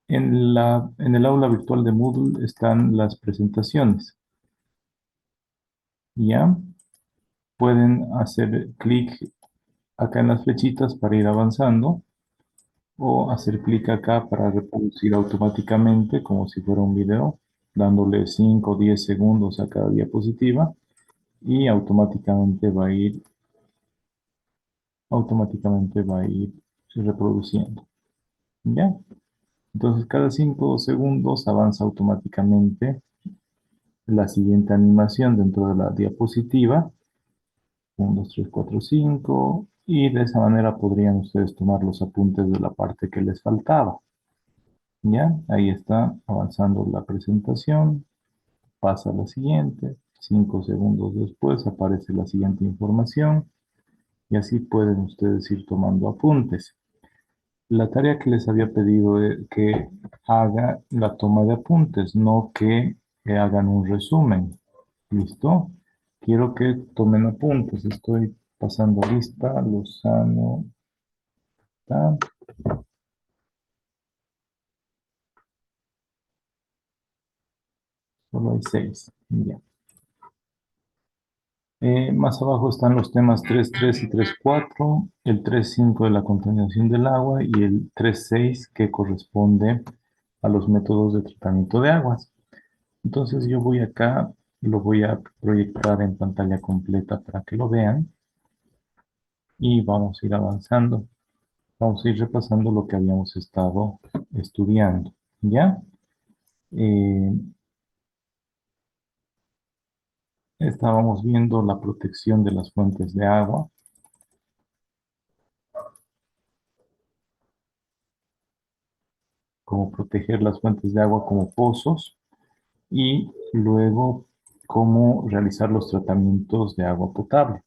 En el aula virtual de Moodle están las presentaciones. ¿Ya? Pueden hacer clic acá en las flechitas para ir avanzando o hacer clic acá para reproducir automáticamente como si fuera un video, dándole 5 o 10 segundos a cada diapositiva y automáticamente va a ir reproduciendo. ¿Ya? Entonces cada 5 segundos avanza automáticamente la siguiente animación dentro de la diapositiva. 1, 2, 3, 4, 5. Y de esa manera podrían ustedes tomar los apuntes de la parte que les faltaba. ¿Ya? Ahí está avanzando la presentación. Pasa a la siguiente. 5 segundos después aparece la siguiente información. Y así pueden ustedes ir tomando apuntes. La tarea que les había pedido es que haga la toma de apuntes, no que hagan un resumen. ¿Listo? Quiero que tomen apuntes. Estoy pasando lista. Lozano. Ta. Solo hay 6. Ya. Más abajo están los temas 3.3 y 3.4, el 3.5 de la contaminación del agua y el 3.6 que corresponde a los métodos de tratamiento de aguas. Entonces yo voy acá, lo voy a proyectar en pantalla completa para que lo vean y vamos a ir avanzando. Vamos a ir repasando lo que habíamos estado estudiando. ¿Ya? Eh, Estábamos viendo la protección de las fuentes de agua, cómo proteger las fuentes de agua como pozos y luego cómo realizar los tratamientos de agua potable.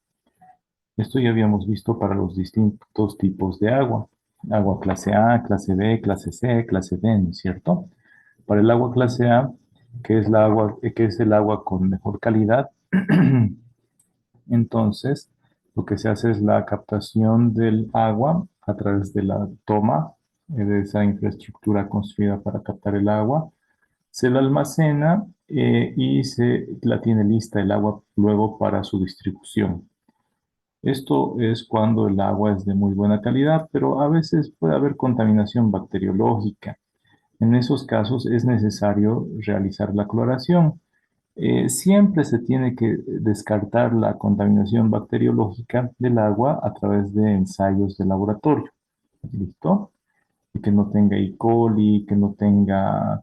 Esto ya habíamos visto para los distintos tipos de agua. Agua clase A, clase B, clase C, clase D, ¿no es cierto? Para el agua clase A, que es el agua con mejor calidad, entonces lo que se hace es la captación del agua a través de la toma de esa infraestructura construida para captar el agua. Se la almacena y se la tiene lista el agua luego para su distribución. Esto es cuando el agua es de muy buena calidad, pero a veces puede haber contaminación bacteriológica. En esos casos es necesario realizar la cloración. Siempre se tiene que descartar la contaminación bacteriológica del agua a través de ensayos de laboratorio. ¿Listo? Y que no tenga E. coli, que no tenga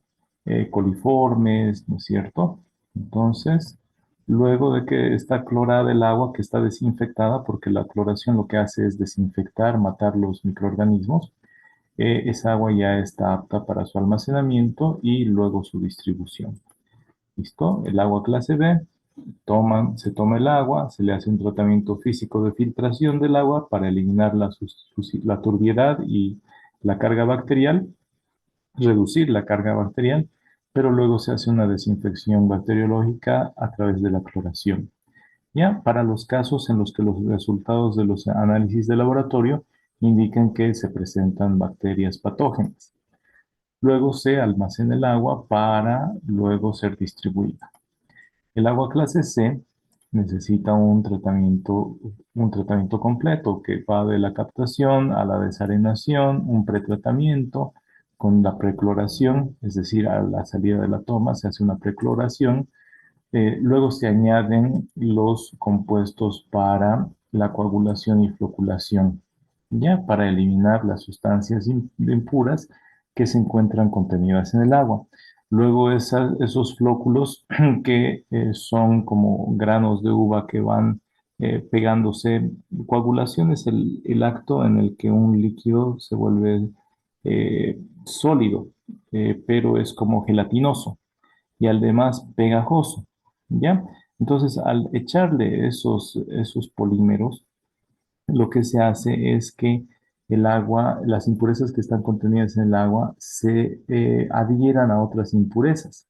coliformes, ¿no es cierto? Entonces, luego de que está clorada el agua, que está desinfectada, porque la cloración lo que hace es desinfectar, matar los microorganismos, esa agua ya está apta para su almacenamiento y luego su distribución. ¿Listo? El agua clase B, se toma el agua, se le hace un tratamiento físico de filtración del agua para eliminar la turbiedad y la carga bacterial, reducir la carga bacterial, pero luego se hace una desinfección bacteriológica a través de la cloración. Ya, para los casos en los que los resultados de los análisis de laboratorio indican que se presentan bacterias patógenas. Luego se almacena el agua para luego ser distribuida. El agua clase C necesita un tratamiento completo que va de la captación a la desarenación, un pretratamiento con la precloración, es decir, a la salida de la toma se hace una precloración. Luego se añaden los compuestos para la coagulación y floculación, ya para eliminar las sustancias impuras que se encuentran contenidas en el agua. Luego esos flóculos que son como granos de uva que van pegándose. Coagulación es el acto en el que un líquido se vuelve sólido, pero es como gelatinoso y además pegajoso, ¿ya? Entonces, al echarle esos polímeros, lo que se hace es que el agua, las impurezas que están contenidas en el agua, se adhieran a otras impurezas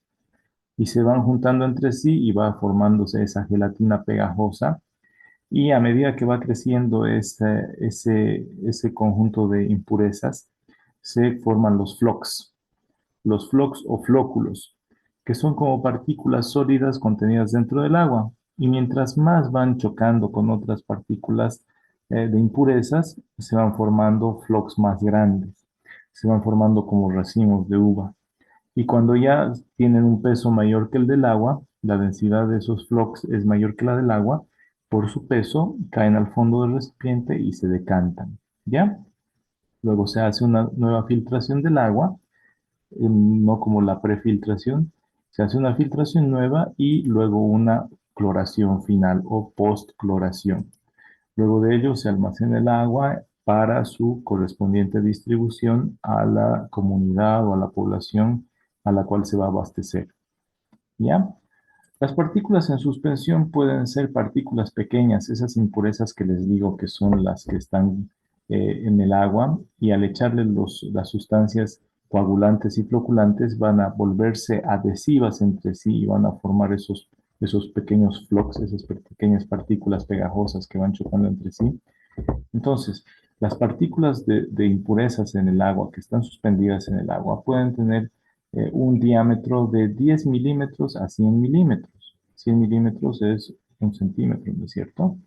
y se van juntando entre sí y va formándose esa gelatina pegajosa. Y a medida que va creciendo ese conjunto de impurezas, se forman los flocks. los flocs o flóculos, que son como partículas sólidas contenidas dentro del agua. Y mientras más van chocando con otras partículas de impurezas, se van formando flocs más grandes, se van formando como racimos de uva. Y cuando ya tienen un peso mayor que el del agua, la densidad de esos flocks es mayor que la del agua, por su peso caen al fondo del recipiente y se decantan, ¿ya? Luego se hace una nueva filtración del agua, no como la prefiltración, se hace una filtración nueva y luego una cloración final o postcloración. Luego de ello se almacena el agua para su correspondiente distribución a la comunidad o a la población a la cual se va a abastecer. ¿Ya? Las partículas en suspensión pueden ser partículas pequeñas, esas impurezas que les digo que son las que están en el agua, y al echarle las sustancias coagulantes y floculantes van a volverse adhesivas entre sí y van a formar esos pequeños flocks, esas pequeñas partículas pegajosas que van chocando entre sí. Entonces, las partículas de impurezas en el agua que están suspendidas en el agua pueden tener un diámetro de 10 milímetros a 100 milímetros. 100 milímetros es un centímetro, ¿no es cierto?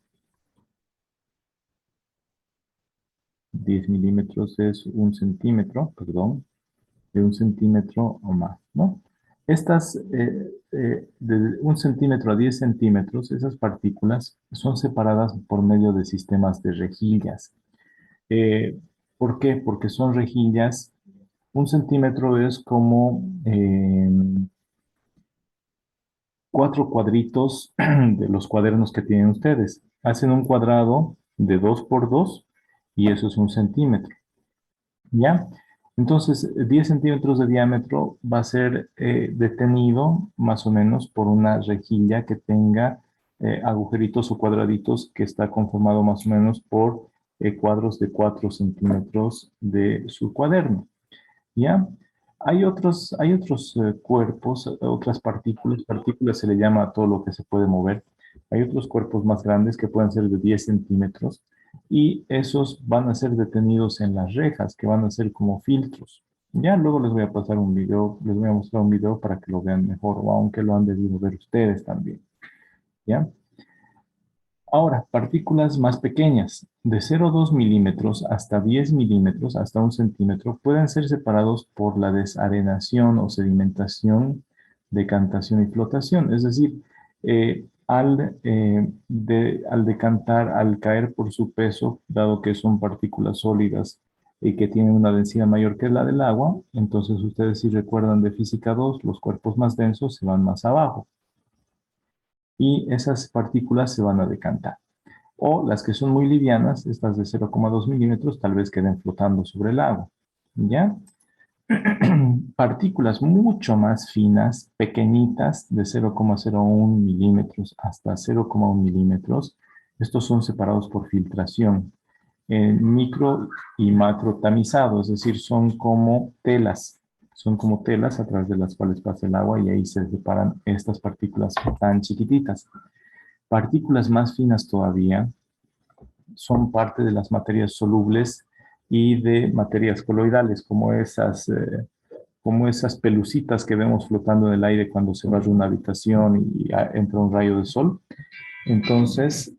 10 milímetros es un centímetro, perdón, de un centímetro o más, ¿no? Estas, de un centímetro a 10 centímetros, esas partículas son separadas por medio de sistemas de rejillas. Eh, ¿Por qué? Porque son rejillas. Un centímetro es como 4 cuadritos de los cuadernos que tienen ustedes. Hacen un cuadrado de 2 por 2 y eso es un centímetro. ¿Ya? Entonces, 10 centímetros de diámetro va a ser detenido más o menos por una rejilla que tenga agujeritos o cuadraditos que está conformado más o menos por cuadros de 4 centímetros de su cuaderno. ¿Ya? Hay otros cuerpos, otras partículas se le llama a todo lo que se puede mover. Hay otros cuerpos más grandes que pueden ser de 10 centímetros y esos van a ser detenidos en las rejas, que van a ser como filtros. Ya luego les voy a pasar un video, les voy a mostrar un video para que lo vean mejor, o aunque lo han debido ver ustedes también. ¿Ya? Ahora, partículas más pequeñas, de 0,2 milímetros hasta 10 milímetros, hasta un centímetro, pueden ser separados por la desarenación o sedimentación, decantación y flotación. Es decir, al decantar, al caer por su peso, dado que son partículas sólidas y que tienen una densidad mayor que la del agua, entonces ustedes si recuerdan de física 2, los cuerpos más densos se van más abajo y esas partículas se van a decantar. O las que son muy livianas, estas de 0,2 milímetros, tal vez queden flotando sobre el agua. ¿Ya? Partículas mucho más finas, pequeñitas, de 0,01 milímetros hasta 0,1 milímetros. Estos son separados por filtración, micro y macro tamizado, es decir, son como telas a través de las cuales pasa el agua y ahí se separan estas partículas tan chiquititas. Partículas más finas todavía son parte de las materias solubles y de materias coloidales, como esas pelucitas que vemos flotando en el aire cuando se barre una habitación y entra un rayo de sol. Entonces,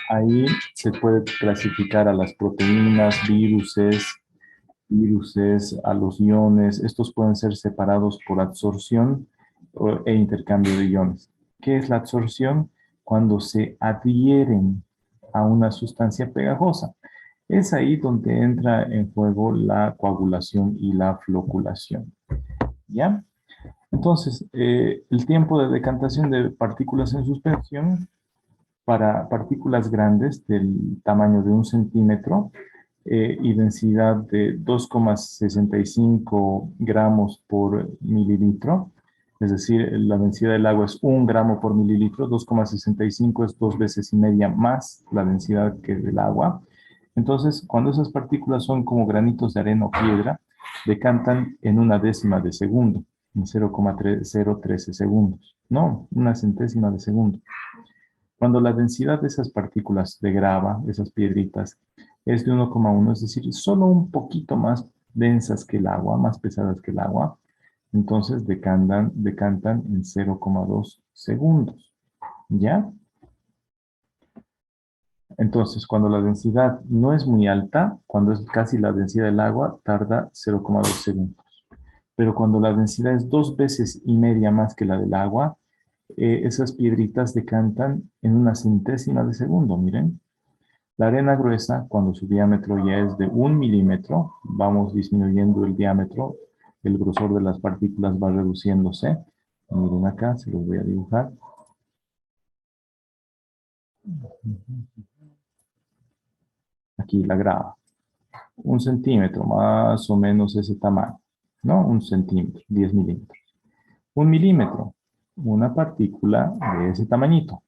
ahí se puede clasificar a las proteínas, viruses, a los iones. Estos pueden ser separados por absorción e intercambio de iones. ¿Qué es la absorción? Cuando se adhieren a una sustancia pegajosa. Es ahí donde entra en juego la coagulación y la floculación. ¿Ya? Entonces, el tiempo de decantación de partículas en suspensión para partículas grandes del tamaño de un centímetro y densidad de 2,65 gramos por mililitro. Es decir, la densidad del agua es 1 gramo por mililitro, 2,65 es 2 veces y media más la densidad que del agua. Entonces, cuando esas partículas son como granitos de arena o piedra, decantan en una décima de segundo, en 0,013 segundos. No, una centésima de segundo. Cuando la densidad de esas partículas de grava, esas piedritas, es de 1,1, es decir, solo un poquito más densas que el agua, más pesadas que el agua, entonces decantan en 0,2 segundos. ¿Ya? Entonces, cuando la densidad no es muy alta, cuando es casi la densidad del agua, tarda 0,2 segundos. Pero cuando la densidad es 2 veces y media más que la del agua, esas piedritas decantan en una centésima de segundo, miren. La arena gruesa, cuando su diámetro ya es de 1 milímetro, vamos disminuyendo el diámetro, el grosor de las partículas va reduciéndose. Miren acá, se los voy a dibujar. Aquí la grava. 1 centímetro, más o menos ese tamaño, ¿no? 1 centímetro, 10 milímetros. 1 milímetro, una partícula de ese tamañito.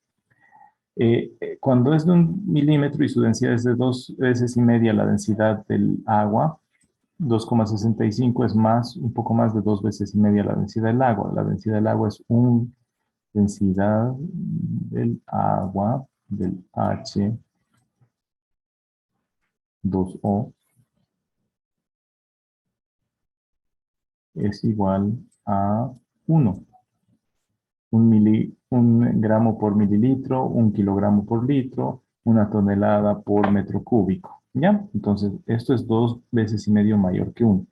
Cuando es de 1 milímetro y su densidad es de 2 veces y media la densidad del agua, 2,65 es más, un poco más de 2 veces y media la densidad del agua. La densidad del agua es un densidad del agua, del H2O, es igual a 1. Un gramo por mililitro, 1 kilogramo por litro, 1 tonelada por metro cúbico. ¿Ya? Entonces, esto es 2 veces y medio mayor que 1.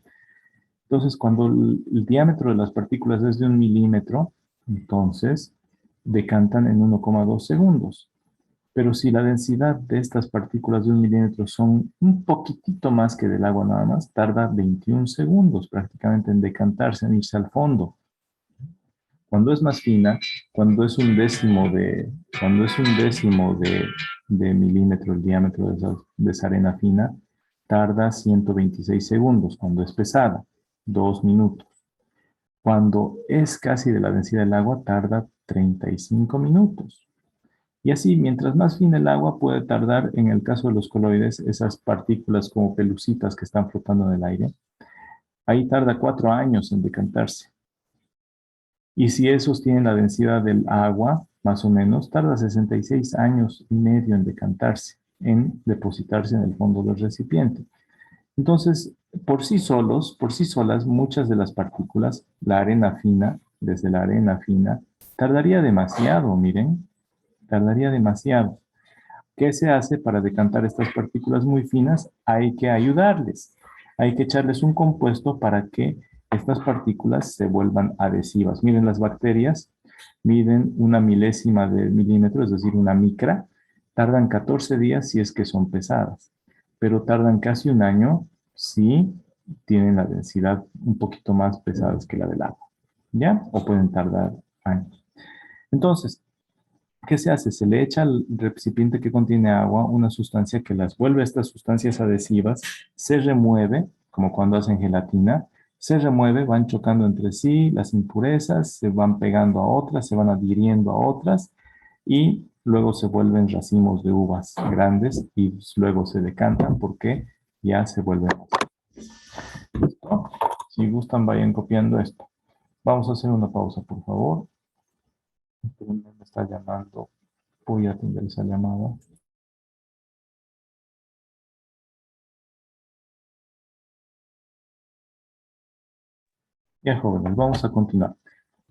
Entonces, cuando el diámetro de las partículas es de 1 milímetro, entonces decantan en 1,2 segundos. Pero si la densidad de estas partículas de 1 milímetro son un poquitito más que del agua nada más, tarda 21 segundos prácticamente en decantarse, en irse al fondo. Cuando es más fina, cuando es un décimo de milímetro el diámetro de esa arena fina, tarda 126 segundos. Cuando es pesada, 2 minutos. Cuando es casi de la densidad del agua, tarda 35 minutos. Y así, mientras más fina el agua, puede tardar, en el caso de los coloides, esas partículas como pelucitas que están flotando en el aire, ahí tarda 4 años en decantarse. Y si esos tienen la densidad del agua, más o menos, tarda 66 años y medio en decantarse, en depositarse en el fondo del recipiente. Entonces, por sí solas, muchas de las partículas, la arena fina, desde la arena fina, tardaría demasiado, miren, tardaría demasiado. ¿Qué se hace para decantar estas partículas muy finas? Hay que ayudarles. Hay que echarles un compuesto para que estas partículas se vuelvan adhesivas. Miren, las bacterias miden 1 milésima de milímetro, es decir, una micra. Tardan 14 días si es que son pesadas, pero tardan casi un año si tienen la densidad un poquito más pesadas que la del agua. ¿Ya? O pueden tardar años. Entonces, ¿qué se hace? Se le echa al recipiente que contiene agua una sustancia que las vuelve estas sustancias adhesivas, se remueve, como cuando hacen gelatina, se remueve, van chocando entre sí las impurezas, se van pegando a otras, se van adhiriendo a otras y luego se vuelven racimos de uvas grandes y luego se decantan porque ya se vuelven. ¿Listo? Si gustan, vayan copiando esto. Vamos a hacer una pausa, por favor. Me está llamando. Voy a atender esa llamada. Ya, jóvenes, vamos a continuar.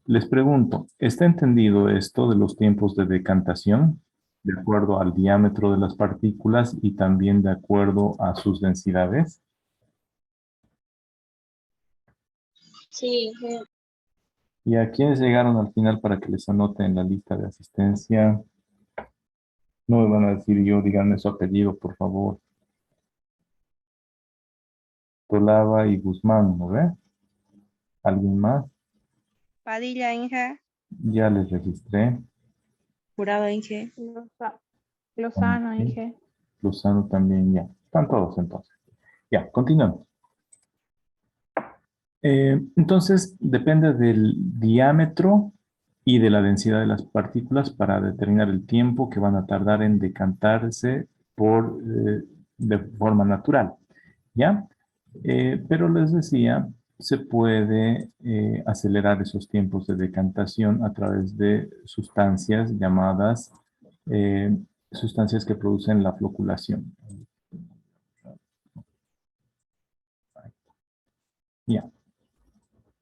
Les pregunto, ¿está entendido esto de los tiempos de decantación de acuerdo al diámetro de las partículas y también de acuerdo a sus densidades? Sí, ¿Y a quiénes llegaron al final para que les anote en la lista de asistencia? No me van a decir yo, díganme su apellido, por favor. Tolava y Guzmán, ¿no ve? ¿Alguien más? Padilla, Inge. Ya les registré. Jurado, Inge. Lozano, Ok. dije. Lozano también, ya. Están todos entonces. Ya, continuamos. Entonces, depende del diámetro y de la densidad de las partículas para determinar el tiempo que van a tardar en decantarse de forma natural, ¿ya? Pero les decía, se puede acelerar esos tiempos de decantación a través de sustancias llamadas sustancias que producen la floculación. Ya.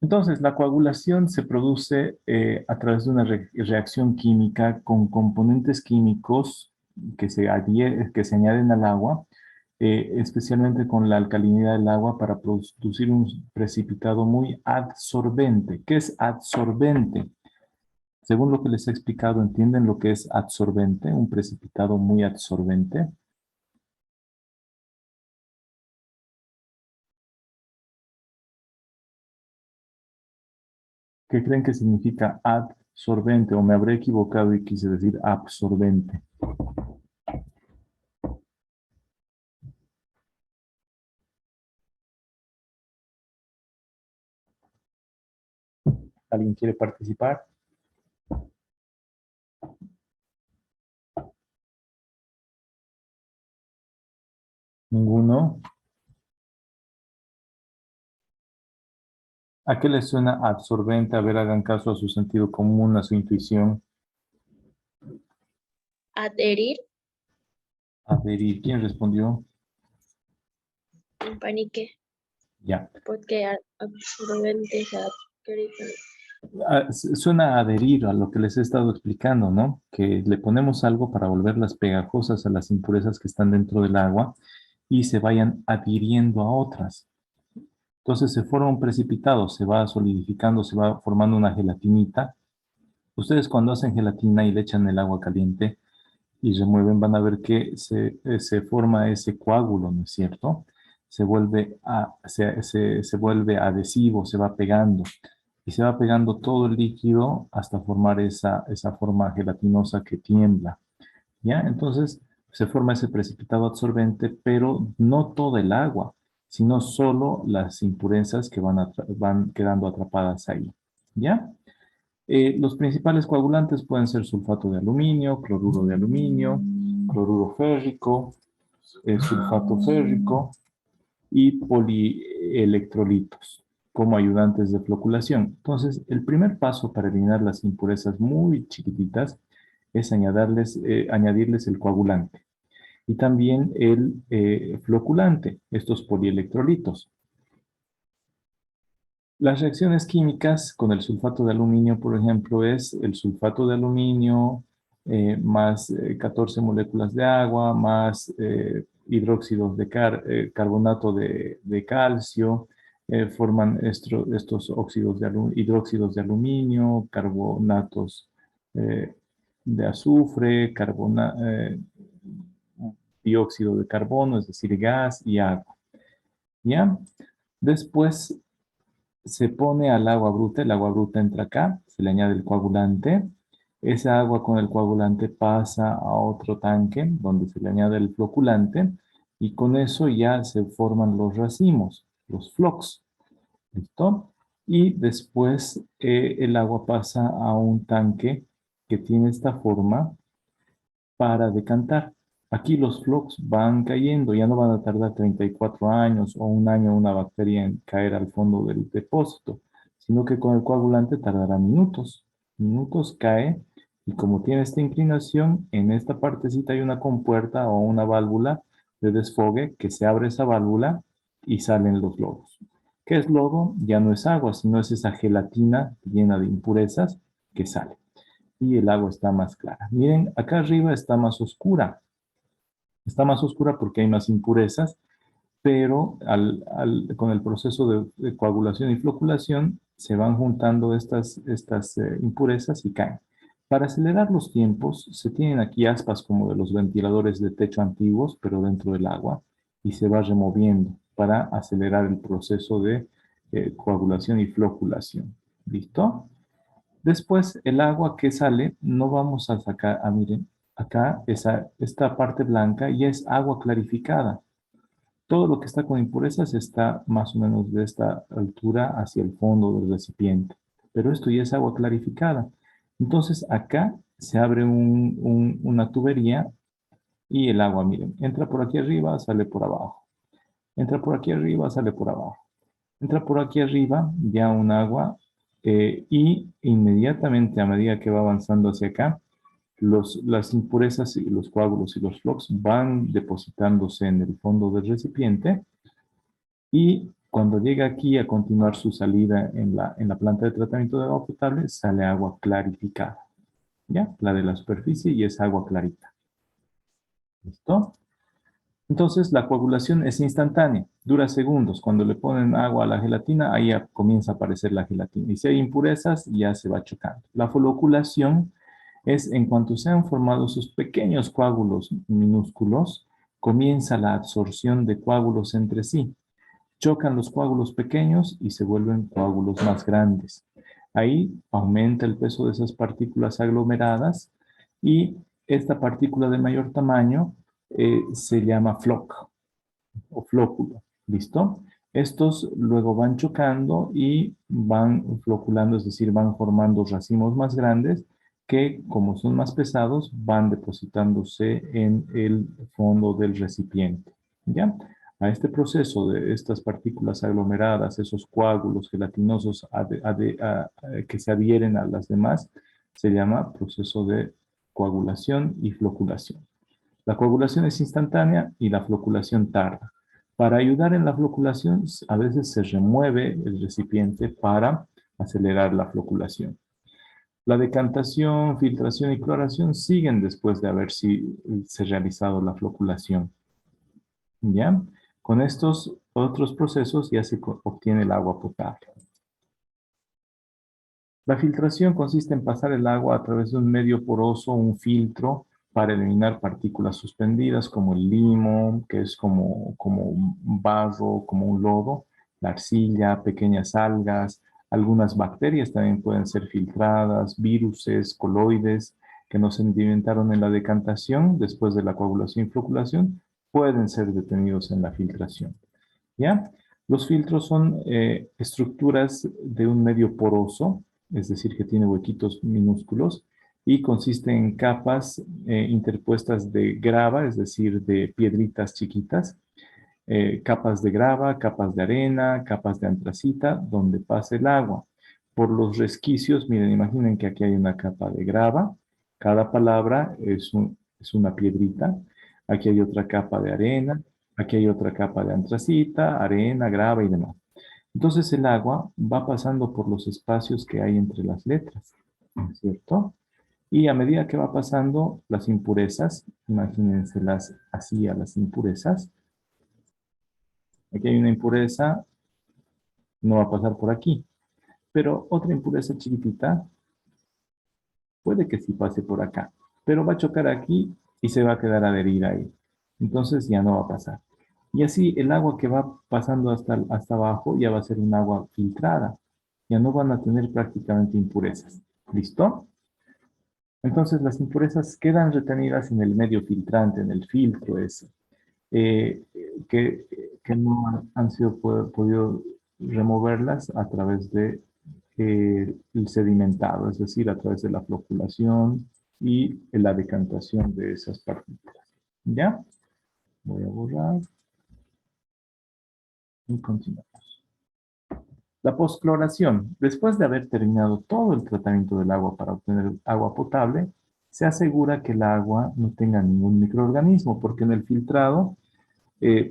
Entonces, la coagulación se produce a través de una reacción química con componentes químicos que se añaden al agua, especialmente con la alcalinidad del agua para producir un precipitado muy adsorbente. ¿Qué es adsorbente? Según lo que les he explicado, ¿entienden lo que es adsorbente? Un precipitado muy adsorbente. ¿Qué creen que significa adsorbente? O me habré equivocado y quise decir absorbente. ¿Alguien quiere participar? ¿Ninguno? ¿A qué les suena absorbente? A ver, hagan caso a su sentido común, a su intuición. Adherir, Adherir. ¿Quién respondió? un panique, Ya. porque absorbente se adquiere. Suena a adherir a lo que les he estado explicando, ¿no? Que le ponemos algo para volverlas pegajosas a las impurezas que están dentro del agua y se vayan adhiriendo a otras. Entonces se forma un precipitado, se va solidificando, se va formando una gelatinita. Ustedes cuando hacen gelatina y le echan el agua caliente y remueven, van a ver que se forma ese coágulo, ¿no es cierto? Se vuelve adhesivo, se va pegando y se va pegando todo el líquido hasta formar esa forma gelatinosa que tiembla, ¿ya? Entonces se forma ese precipitado absorbente, pero no todo el agua, sino solo las impurezas que van quedando atrapadas ahí, ¿ya? Los principales coagulantes pueden ser sulfato de aluminio, cloruro férrico, sulfato férrico y polielectrolitos como ayudantes de floculación. Entonces, el primer paso para eliminar las impurezas muy chiquititas es añadirles el coagulante y también el floculante, estos polielectrolitos. Las reacciones químicas con el sulfato de aluminio, por ejemplo, es el sulfato de aluminio más 14 moléculas de agua, más hidróxidos de carbonato de calcio, forman estos hidróxidos de aluminio, carbonatos eh, de azufre, dióxido de carbono, es decir, gas y agua. ¿Ya? Después se pone al agua bruta, el agua bruta entra acá, se le añade el coagulante, esa agua con el coagulante pasa a otro tanque donde se le añade el floculante y con eso ya se forman los racimos, los flocks, ¿listo? Y después el agua pasa a un tanque que tiene esta forma para decantar. Aquí los flocks van cayendo, ya no van a tardar 34 años o un año una bacteria en caer al fondo del depósito, sino que con el coagulante tardará minutos. Minutos cae y como tiene esta inclinación, en esta partecita hay una compuerta o una válvula de desfogue que se abre esa válvula y salen los lodos. ¿Qué es lodo? Ya no es agua, sino es esa gelatina llena de impurezas que sale y el agua está más clara. Miren, acá arriba está más oscura. Está más oscura porque hay más impurezas, pero con el proceso de coagulación y floculación se van juntando estas impurezas y caen. Para acelerar los tiempos, se tienen aquí aspas como de los ventiladores de techo antiguos, pero dentro del agua, y se va removiendo para acelerar el proceso de coagulación y floculación. ¿Listo? Después, el agua que sale, no vamos a sacar, miren, acá esta parte blanca y es agua clarificada. Todo lo que está con impurezas está más o menos de esta altura hacia el fondo del recipiente. Pero esto ya es agua clarificada. Entonces, acá se abre una tubería y el agua, miren, entra por aquí arriba, sale por abajo. Entra por aquí arriba, sale por abajo. Entra por aquí arriba, ya un agua, y inmediatamente a medida que va avanzando hacia acá, las impurezas y los coágulos y los flocks van depositándose en el fondo del recipiente y Cuando llega aquí a continuar su salida en la planta de tratamiento de agua potable, sale agua clarificada. ¿Ya? La de la superficie y es agua clarita. ¿Listo? Entonces, la coagulación es instantánea, dura segundos. Cuando le ponen agua a la gelatina, ahí ya comienza a aparecer la gelatina. Y si hay impurezas, ya se va chocando. La floculación es en cuanto se han formado esos pequeños coágulos minúsculos, comienza la absorción de coágulos entre sí. Chocan los coágulos pequeños y se vuelven coágulos más grandes. Ahí aumenta el peso de esas partículas aglomeradas y esta partícula de mayor tamaño se llama floc o flóculo. ¿Listo? Estos luego van chocando y van floculando, es decir, van formando racimos más grandes que, como son más pesados, van depositándose en el fondo del recipiente. ¿Ya? A este proceso de estas partículas aglomeradas, esos coágulos gelatinosos que se adhieren a las demás, se llama proceso de coagulación y floculación. La coagulación es instantánea y la floculación tarda. Para ayudar en la floculación, a veces se remueve el recipiente para acelerar la floculación. La decantación, filtración y cloración siguen después de haber se realizado la floculación. ¿Ya? Con estos otros procesos ya se obtiene el agua potable. La filtración consiste en pasar el agua a través de un medio poroso, un filtro, para eliminar partículas suspendidas como el limo, que es como un barro, como un lodo, la arcilla, pequeñas algas, algunas bacterias también pueden ser filtradas, viruses, coloides, que no se sedimentaron en la decantación después de la coagulación y floculación, pueden ser detenidos en la filtración. ¿Ya? Los filtros son estructuras de un medio poroso, es decir, que tiene huequitos minúsculos, y consiste en capas interpuestas de grava, es decir, de piedritas chiquitas, capas de grava, capas de arena, capas de antracita, donde pasa el agua. Por los resquicios, miren, imaginen que aquí hay una capa de grava, cada palabra es una piedrita, aquí hay otra capa de arena, aquí hay otra capa de antracita, arena, grava y demás. Entonces el agua va pasando por los espacios que hay entre las letras, ¿no es cierto? Y a medida que va pasando las impurezas, imagínenselas así a las impurezas, aquí hay una impureza, no va a pasar por aquí, pero otra impureza chiquitita puede que sí pase por acá, pero va a chocar aquí y se va a quedar adherida ahí. Entonces ya no va a pasar. Y así el agua que va pasando hasta abajo ya va a ser un agua filtrada. Ya no van a tener prácticamente impurezas. ¿Listo? Entonces las impurezas quedan retenidas en el medio filtrante, en el filtro ese, eh, que, que no han sido podido removerlas a través de el sedimentado, es decir, a través de la floculación y la decantación de esas partículas. ¿Ya? Voy a borrar y continuamos. La postcloración. Después de haber terminado todo el tratamiento del agua para obtener agua potable, se asegura que el agua no tenga ningún microorganismo, porque en el filtrado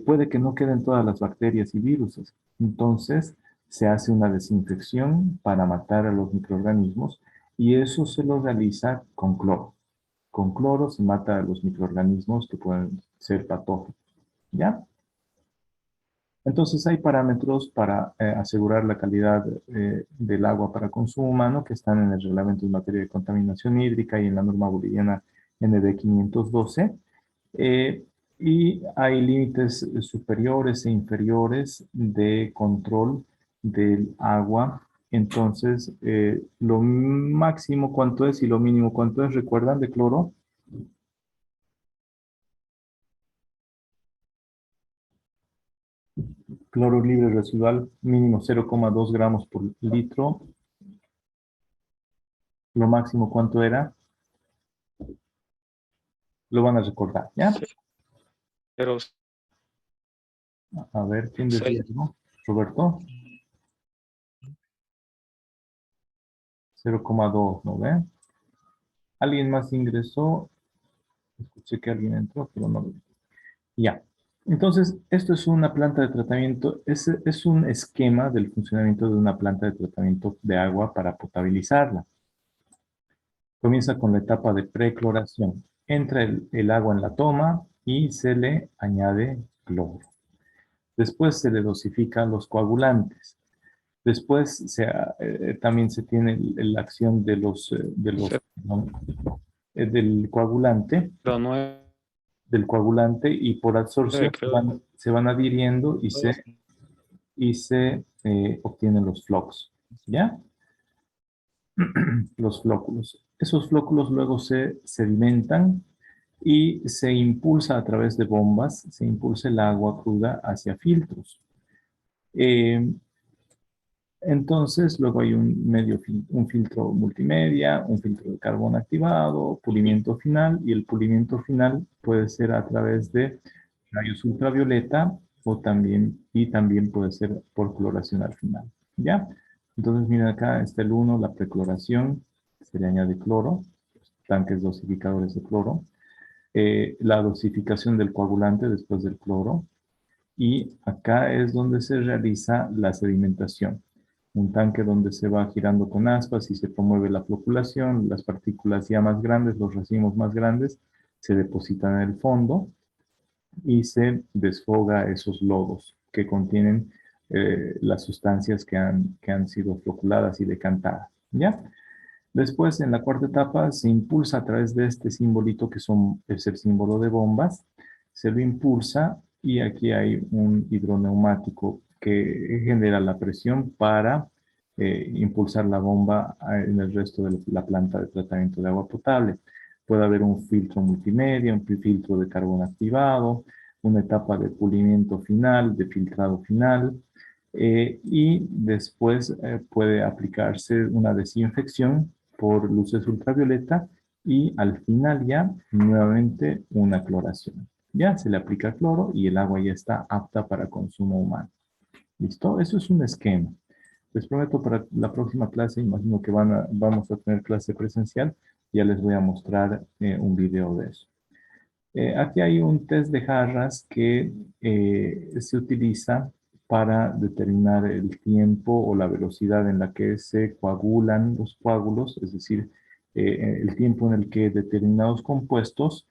puede que no queden todas las bacterias y virus. Entonces, se hace una desinfección para matar a los microorganismos y eso se lo realiza con cloro. Con cloro se mata a los microorganismos que pueden ser patógenos. ¿Ya? Entonces hay parámetros para asegurar la calidad del agua para consumo humano que están en el reglamento en materia de contaminación hídrica y en la norma boliviana NB 512. Eh, y hay límites superiores e inferiores de control del agua. Entonces, lo máximo cuánto es y lo mínimo cuánto es, ¿recuerdan de cloro? Cloro libre residual mínimo 0,2 gramos por litro. Lo máximo cuánto era, lo van a recordar, ¿ya? Pero A ver, ¿quién decía 6, algo? Roberto, 0,2, ¿no ve? ¿Alguien más ingresó? Escuché que alguien entró, pero no lo vi. Ya. Entonces, esto es una planta de tratamiento, es un esquema del funcionamiento de una planta de tratamiento de agua para potabilizarla. Comienza con la etapa de precloración. Entra el agua en la toma y se le añade cloro. Después se le dosifican los coagulantes. Después también se tiene la acción perdón, del coagulante, Pero 9, y por absorción creo. se van adhiriendo y se obtienen los flocos, ¿ya? Los flóculos. Esos flóculos luego se sedimentan y se impulsa a través de bombas, se impulsa el agua cruda hacia filtros. Eh, Entonces, luego hay un filtro multimedia, un filtro de carbón activado, pulimiento final, y el pulimiento final puede ser a través de rayos ultravioleta y también puede ser por cloración al final. ¿Ya? Entonces, miren acá está el 1, la precloración, se le añade cloro, tanques dosificadores de cloro, la dosificación del coagulante después del cloro, y acá es donde se realiza la sedimentación. Un tanque donde se va girando con aspas y se promueve la floculación, las partículas ya más grandes, los racimos más grandes, se depositan en el fondo y se desfoga esos lodos que contienen las sustancias que han sido floculadas y decantadas. ¿Ya? Después, en la cuarta etapa, se impulsa a través de este simbolito es el símbolo de bombas. Se lo impulsa y aquí hay un hidroneumático que genera la presión para impulsar la bomba en el resto de la planta de tratamiento de agua potable. Puede haber un filtro multimedia, un filtro de carbón activado, una etapa de pulimiento final, de filtrado final, y después puede aplicarse una desinfección por luces ultravioleta y al final ya nuevamente una cloración. Ya se le aplica cloro y el agua ya está apta para consumo humano. ¿Listo? Eso es un esquema. Les prometo para la próxima clase, imagino que vamos a tener clase presencial, ya les voy a mostrar un video de eso. Aquí hay un test de jarras que se utiliza para determinar el tiempo o la velocidad en la que se coagulan los coágulos, es decir, el tiempo en el que determinados compuestos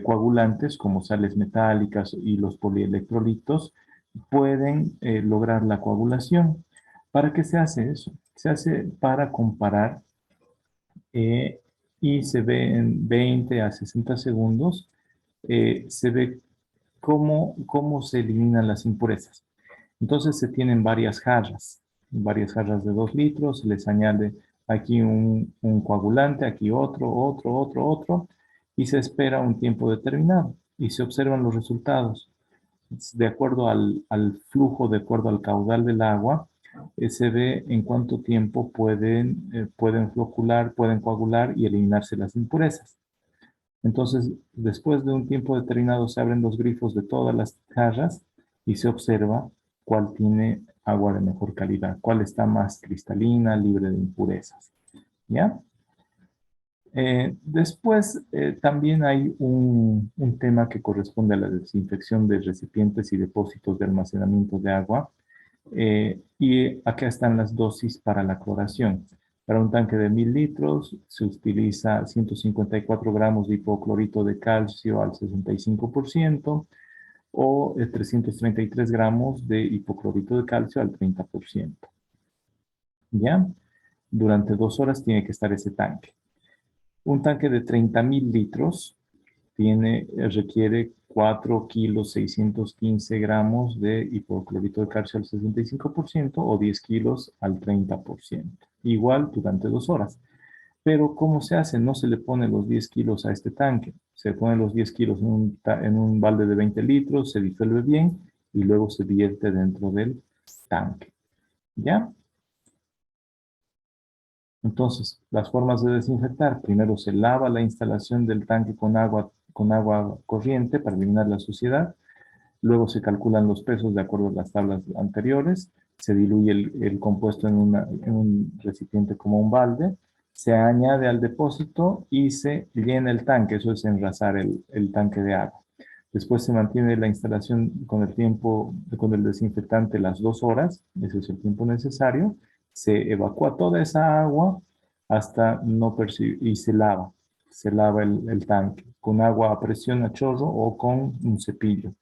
coagulantes, como sales metálicas y los polielectrolitos, pueden lograr la coagulación. ¿Para qué se hace eso? Se hace para comparar eh, y se ve en 20 a 60 segundos, se ve cómo se eliminan las impurezas. Entonces se tienen varias jarras de 2 litros, se les añade aquí un coagulante, aquí otro, y se espera un tiempo determinado y se observan los resultados. De acuerdo al flujo, de acuerdo al caudal del agua, se ve en cuánto tiempo pueden flocular, pueden coagular y eliminarse las impurezas. Entonces, después de un tiempo determinado, se abren los grifos de todas las jarras y se observa cuál tiene agua de mejor calidad, cuál está más cristalina, libre de impurezas. ¿Ya? Después, también hay un tema que corresponde a la desinfección de recipientes y depósitos de almacenamiento de agua. Y acá están las dosis para la cloración. Para un tanque de 1000 litros se utiliza 154 gramos de hipoclorito de calcio al 65% o 333 gramos de hipoclorito de calcio al 30%. ¿Ya? Durante 2 horas tiene que estar ese tanque. Un tanque de 30.000 litros requiere 4 kilos 615 gramos de hipoclorito de calcio al 65% o 10 kilos al 30%. Igual durante 2 horas. Pero ¿cómo se hace? No se le pone los 10 kilos a este tanque. Se ponen los 10 kilos en un balde de 20 litros, se disuelve bien y luego se vierte dentro del tanque. ¿Ya? Entonces, las formas de desinfectar. Primero se lava la instalación del tanque con agua corriente para eliminar la suciedad. Luego se calculan los pesos de acuerdo a las tablas anteriores. Se diluye el compuesto en un recipiente como un balde. Se añade al depósito y se llena el tanque. Eso es engrasar el tanque de agua. Después se mantiene la instalación con el tiempo, con el desinfectante las 2 horas, ese es el tiempo necesario. Se evacúa toda esa agua hasta no percibir, y se lava el tanque con agua a presión a chorro o con un cepillo,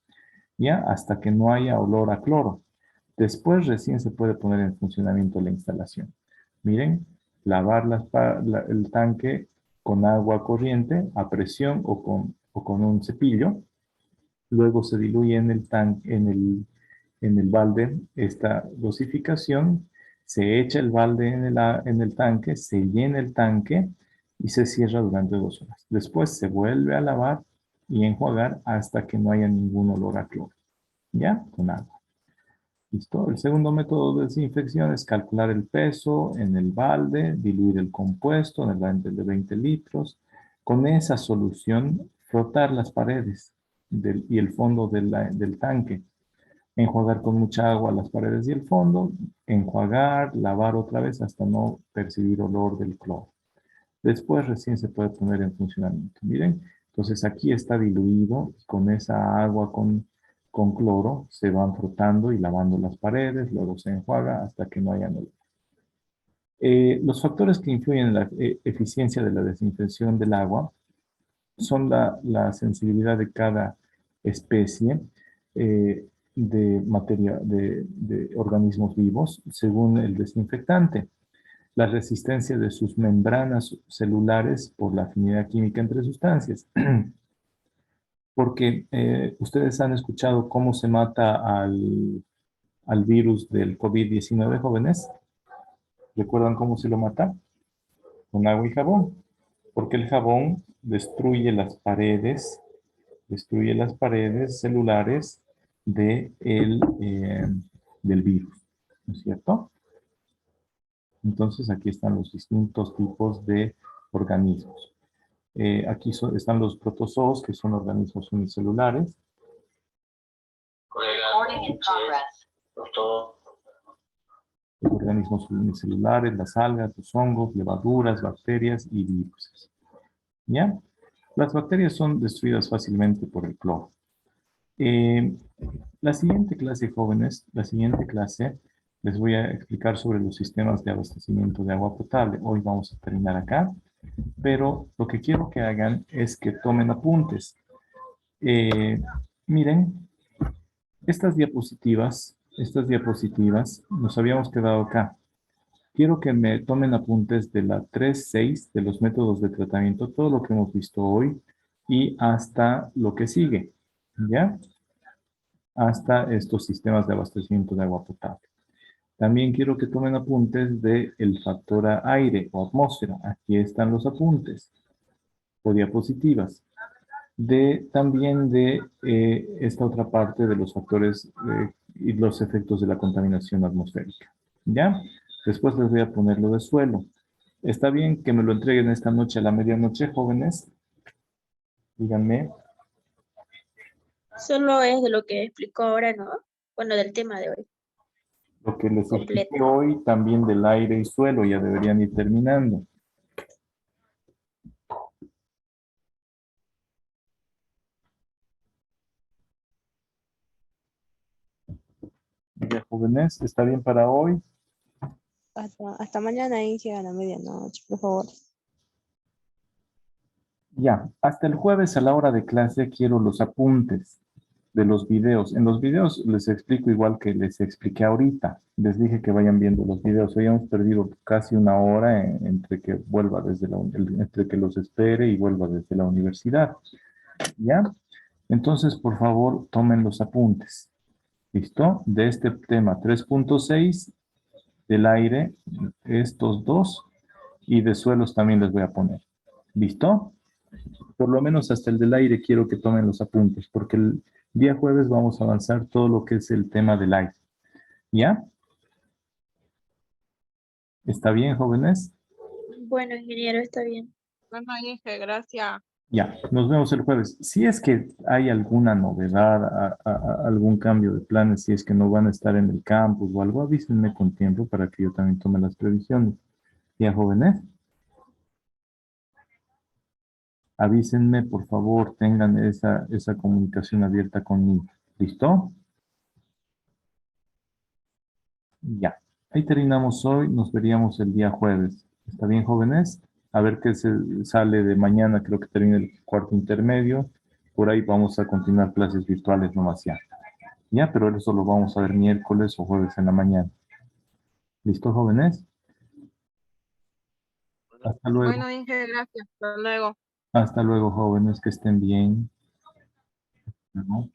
¿ya? Hasta que no haya olor a cloro. Después recién se puede poner en funcionamiento la instalación. Miren, lavar el tanque con agua corriente a presión o con un cepillo. Luego se diluye en el tanque, en el balde esta dosificación, se echa el balde en el tanque, se llena el tanque y se cierra durante 2 horas. Después se vuelve a lavar y enjuagar hasta que no haya ningún olor a cloro. ¿Ya? Con agua. ¿Listo? El segundo método de desinfección es calcular el peso en el balde, diluir el compuesto en el balde de 20 litros. Con esa solución, frotar las paredes y el fondo del tanque. Enjuagar con mucha agua las paredes y el fondo. Enjuagar, lavar otra vez hasta no percibir olor del cloro. Después recién se puede poner en funcionamiento. Miren, entonces aquí está diluido con esa agua con cloro, se van frotando y lavando las paredes, luego se enjuaga hasta que no haya olor. Los factores que influyen en la eficiencia de la desinfección del agua son la sensibilidad de cada especie de organismos vivos según el desinfectante, la resistencia de sus membranas celulares por la afinidad química entre sustancias. Porque ustedes han escuchado cómo se mata al virus del COVID-19, jóvenes. ¿Recuerdan cómo se lo mata? Con agua y jabón. Porque el jabón destruye las paredes celulares del virus, ¿no es cierto? Entonces aquí están los distintos tipos de organismos. Aquí están los protozoos, que son organismos unicelulares. Los organismos unicelulares, las algas, los hongos, levaduras, bacterias y virus. ¿Ya? Las bacterias son destruidas fácilmente por el cloro. La siguiente clase, jóvenes, les voy a explicar sobre los sistemas de abastecimiento de agua potable. Hoy vamos a terminar acá, pero lo que quiero que hagan es que tomen apuntes. Miren, estas diapositivas, nos habíamos quedado acá. Quiero que me tomen apuntes de la 3.6 de los métodos de tratamiento, todo lo que hemos visto hoy y hasta lo que sigue, ¿ya? Hasta estos sistemas de abastecimiento de agua potable. También quiero que tomen apuntes del factor aire o atmósfera. Aquí están los apuntes o diapositivas. También de esta otra parte de los factores y los efectos de la contaminación atmosférica. ¿Ya? Después les voy a poner lo de suelo. ¿Está bien que me lo entreguen esta noche a la medianoche, jóvenes? Díganme. Solo es de lo que explicó ahora, ¿no? Bueno, del tema de hoy. Lo que les Completo. expliqué hoy también del aire y suelo, ya deberían ir terminando. Ya, jóvenes, ¿está bien para hoy? Hasta mañana, Inge, a la medianoche, por favor. Ya, hasta el jueves a la hora de clase quiero los apuntes de los videos. En los videos les explico igual que les expliqué ahorita. Les dije que vayan viendo los videos. Hoy hemos perdido casi una hora entre que vuelva entre que los espere y vuelva desde la universidad. ¿Ya? Entonces, por favor, tomen los apuntes. ¿Listo? De este tema 3.6 del aire, estos dos, y de suelos también les voy a poner. ¿Listo? Por lo menos hasta el del aire quiero que tomen los apuntes, porque el día jueves vamos a avanzar todo lo que es el tema del aire. ¿Ya? ¿Está bien, jóvenes? Bueno, ingeniero, está bien. Bueno, Inge, gracias. Ya, nos vemos el jueves. Si es que hay alguna novedad, algún cambio de planes, si es que no van a estar en el campus o algo, avísenme con tiempo para que yo también tome las previsiones. ¿Ya, jóvenes? Avísenme, por favor, tengan esa comunicación abierta conmigo. ¿Listo? Ya. Ahí terminamos hoy. Nos veríamos el día jueves. ¿Está bien, jóvenes? A ver qué se sale de mañana. Creo que termina el cuarto intermedio. Por ahí vamos a continuar clases virtuales nomás ya. Ya, pero eso lo vamos a ver miércoles o jueves en la mañana. ¿Listo, jóvenes? Hasta luego. Bueno, Inge, gracias. Hasta luego. Hasta luego, jóvenes, que estén bien. ¿No?